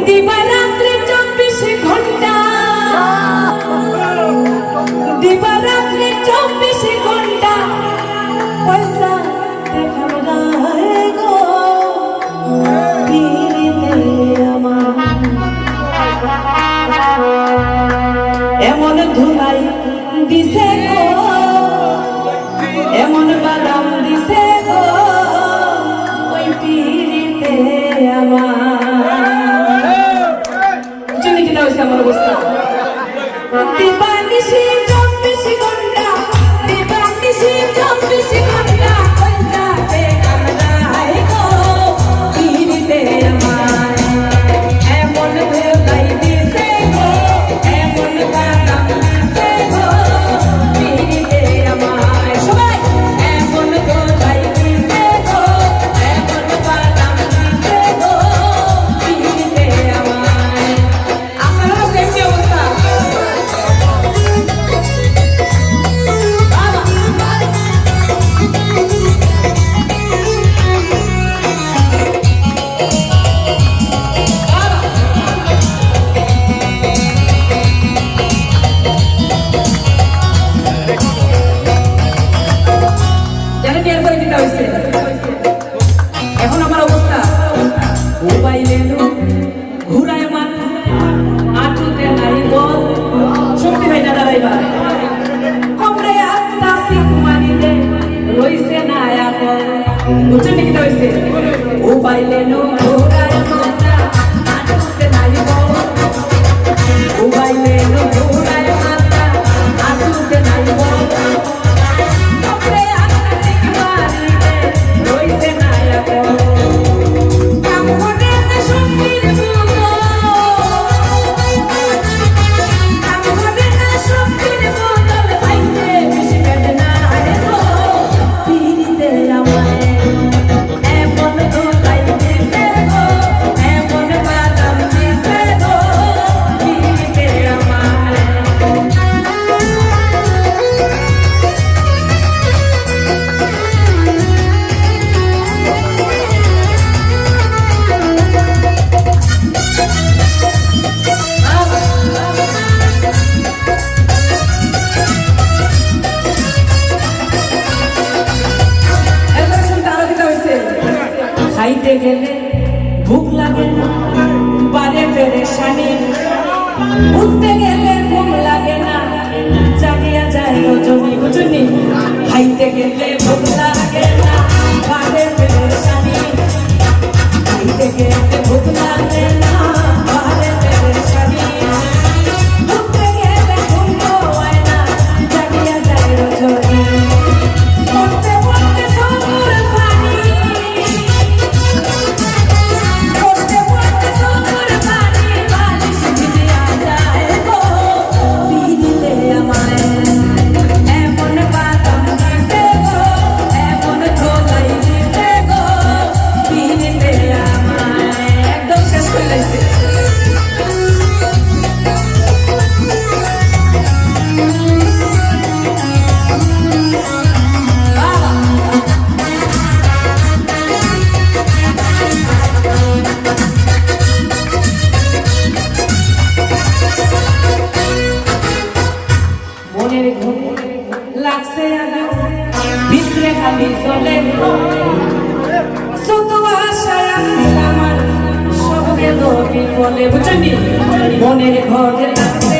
দিবারাত্রি 24 ঘন্টা দিবারাত্রি 24 ঘন্টা পয়সা দেখার গায়ে গো পিরিতে আমার এমন ধুলাই দিছে গো এমন বাদাম দিছে গো ওই পিরিতে আমার জন্য কি দাও আমার অবস্থা দিবানিশি 24 ঘন্টা দিবানিশি 24 ঘন্টা পয়সা দেখার গায়ে গো পিরিতে আমার এমন ধুলাই দিছে গো এমন বাদাম দিছে গো পিরিতে আমার সবাই এমন ধুলাই দিছে গো এমন বাদাম দিছে গো পিরিতে আমার আপনারা সেমনি অবস্থা জানেন এর পরে কিটা হইছে এখন আমার অবস্থা মোবাইলে ঘুরায় মাথা আটুতে নাই বল শক্তি ভাই না দাঁড়াইবা কমরে আত্মা সিক মারিলে রইছে না এখন বুঝছেন কিটা হইছে মোবাইলে ঘুরায় মাথা আটুতে নাই বল মোবাইলে ঘুরায় মাথা আটুতে নাই বল খাইতে গেলে ভুক লাগে না বারে পেরেশানি উঠতে গেলে ঘুম লাগে না জাগিয়া যায় রজনী বুঝনি খাইতে গেলে ভুক লাগে না বারে পেরেশানি খাইতে গেলে ভুক লাগে না বারে পেরেশানি উঠতে গেলে ঘুম হয় না জাগিয়া যায় রজনী পড়তে পড়তে সবুর পানি লাগছে ভিতরে খালি চলে যত আশায় আসছিল আমার সব গেল বিফলে বুঝলি মনের ঘরে লাগছে